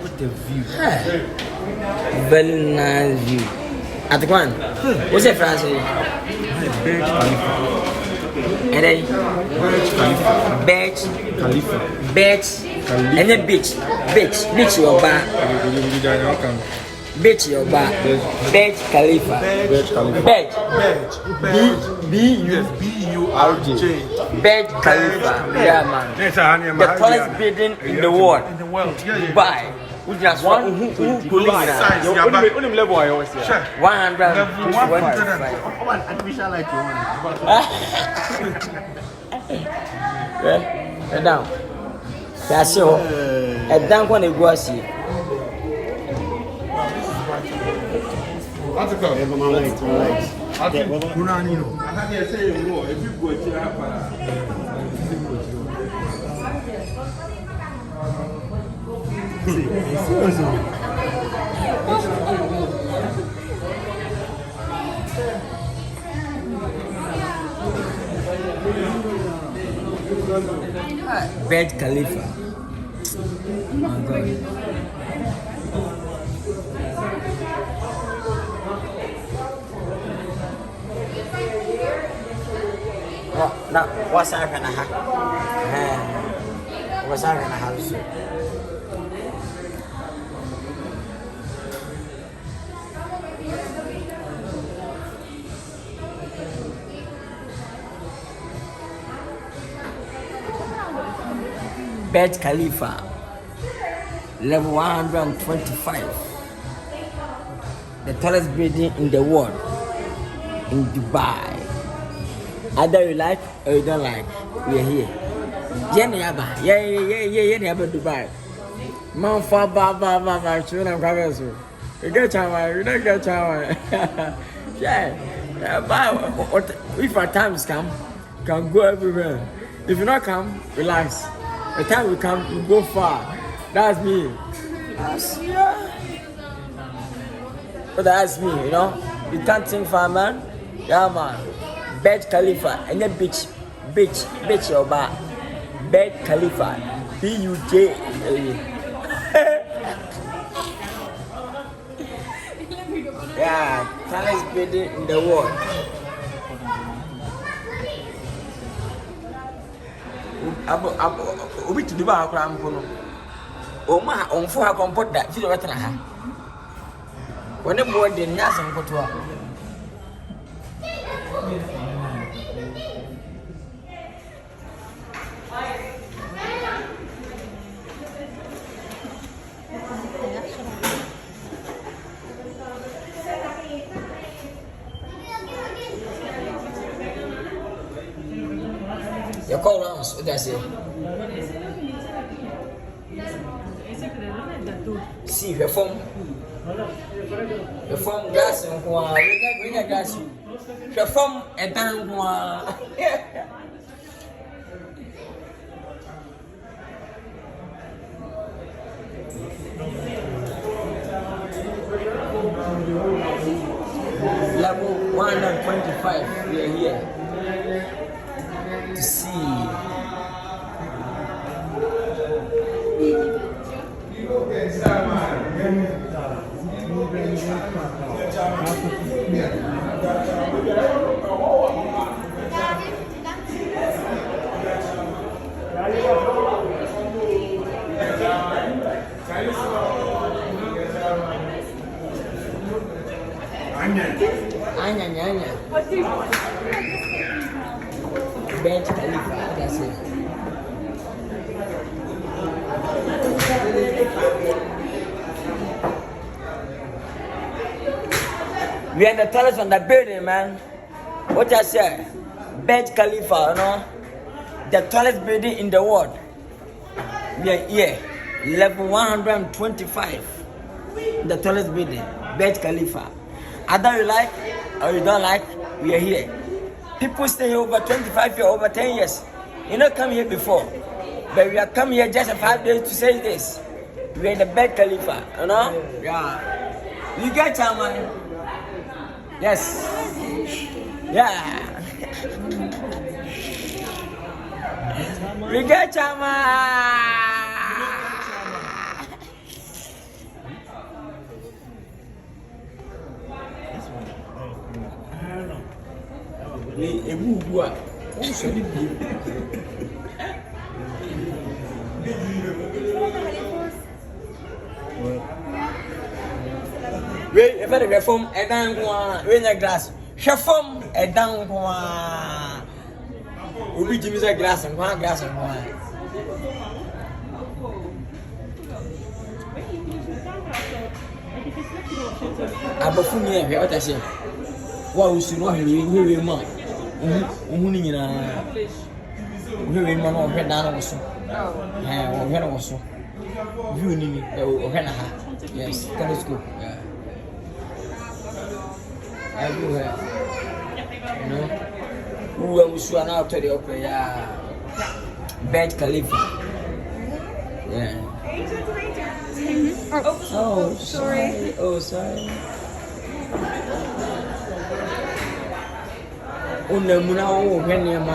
What the view? Very nice view. Articlewan, what's your France? Burj Khalifa. And then Burj Khalifa. Burj Khalifa. and then beach your bar. Beach your bar. Burj Khalifa. Burj Khalifa. Burj. B-U-R-J. Burj Khalifa. Yeah, man. The tallest building in the world. Dubai. Who just one who Dubai. Only level I always say. 125. Artificial light. Yeah, down. That's all. And down when it was here. Article. Burj Khalifa. Oh my God. Now, what's happening? What's happening? Burj Khalifa, level 125, the tallest building in the world, in Dubai. Either you like or you don't like, we are here. Yeah, Dubai. Man, for ba, children, brothers. You get time, you don't get time. Yeah, but if our times come, can go everywhere. If you not come, relax. The time we come, we go far. That's me. But that's me, you know. You can't think far, man. Yeah, man. Burj Khalifa, and then beach, your bar. Burj Khalifa, B-U-J. Yeah, tallest building in the world. Obi to Dubai akora mpono. Oma onfo ha kompot da fi wetana ha. Wone bo de nyasa mkoto a. Your call rounds, what does it say? See, the form gas and we got gas. The form and then level 125, we are here to see. Anya. Burj Khalifa, that's it. We are the tallest on the building, man. What I said, Burj Khalifa, you know, the tallest building in the world. We are here, level 125, the tallest building, Burj Khalifa. Either you like or you don't like, we are here. People stay here over 25 years, over 10 years. You not come here before, but we are come here just 5 days to say this. We are in the Burj Khalifa, you know? Yeah. You get your man. Yes. Yeah. We get your man. a boo. Wait, if I reform a down one, rain a glass. Reform a down one. We give me a glass and one glass and one. Abafunia, what I say. What we should not hear man. Mooning man or head down also. Or head also. You need or head a hat. Yes, that is good. Yeah. Everywhere. You know? Who was run out to the opera? Yeah. Burj Khalifa. Yeah. Oh, sorry. Oh, sorry. Oh, no, no, when you're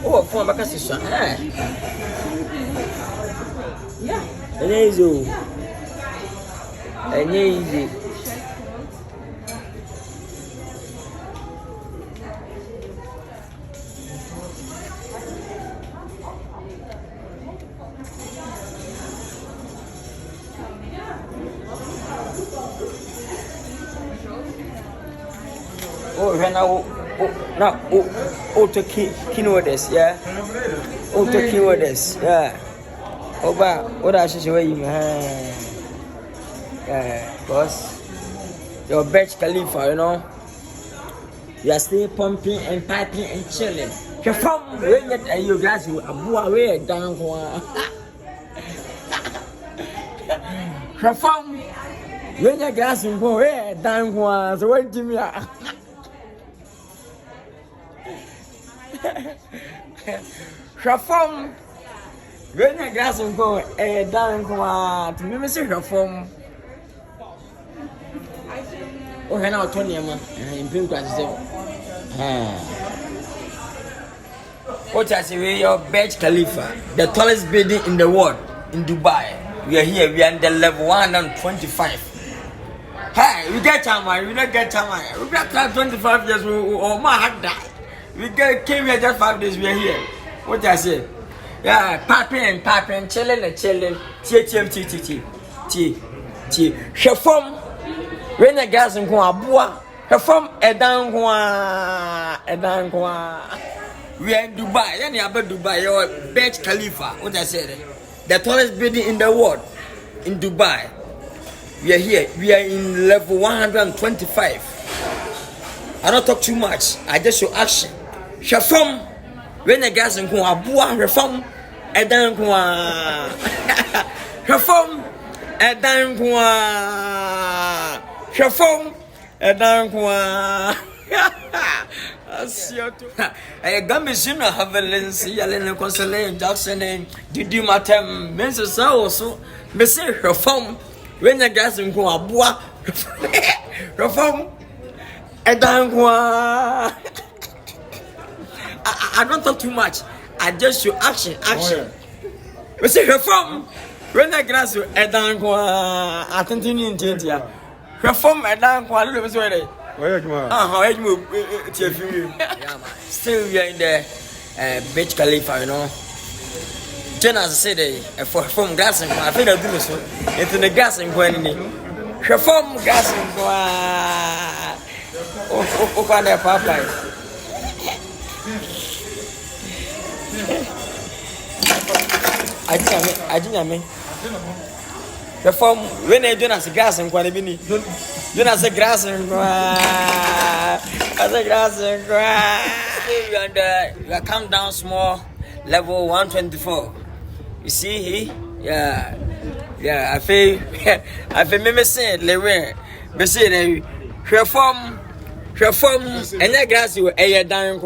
oh, for my sister. Yeah. Easy. Easy. Oh, to keywords, yeah. To keywords, yeah. Oh, but what I should say, boss, your Burj Khalifa, you know, you are still pumping and piping and chilling. You're from where you guys are away down one. You're from where you guys are away down one. So, what do you mean? Reform. When I got some go down to me, Mr. Reform. Oh, I know 20 a month in pink as what I say, your Burj Khalifa, the tallest building in the world, in Dubai. We are here, we are in the level 125. Hey, we get time, we don't get time. We got 25 years, or my heart died. We came here just 5 days, we are here. What I say? Yeah, popping, chilling. Reform. When the gas and Bois, reform a down. We are in Dubai, any about Dubai, or Burj Khalifa. What I said? The tallest building in the world, in Dubai. We are here, we are in level 125. I don't talk too much, I just show action. Reform. When the gas and Bois, reform a down. Reform a down. Reform a down. I got me soon. I have a lens, Yellen, Consolation, Jackson, and Didi Matem, Mrs. So, Mr. Reform. When the gas and Bois, reform a down. I don't talk too much. I just show action. We say reform. When the grass is down, I continue in India. Reform a down. Still, we are in the Burj Khalifa, you know. Then, as I said, for reform gas and I think I do so. It's in the gas and going reform gas and go. Oh, Papa. I mean, reform when I do not see grass and quality. Do not say grass and grass and we are come down small, level 124. You see, yeah. I feel me say Lewe, me say reform, and that grass you a down.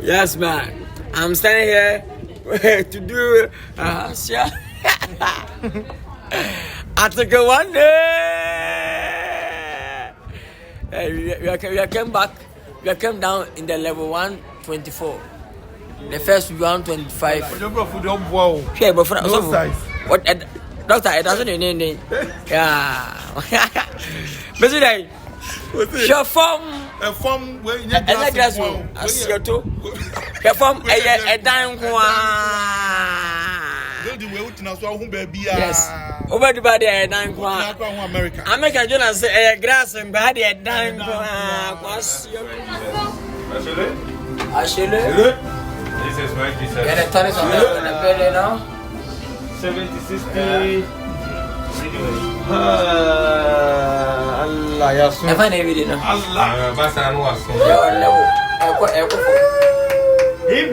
Yes, man. I'm standing here to do Article 1 we came back. We came down in the level 124. The first 125. Yeah, but for no size. What doctor? It doesn't mean yeah. Basically, your form. A form where you get glass. As your toe. Your form a dime. Yes. Over the body a dime. America. America, Jonathan say a grass and body a dime. Actually. This is my G7. Yeah, the tonics on the belly now. 70, 60. Allah, ya sun. I find a video now. Allah, basta anu asun. Yo, level. Hip.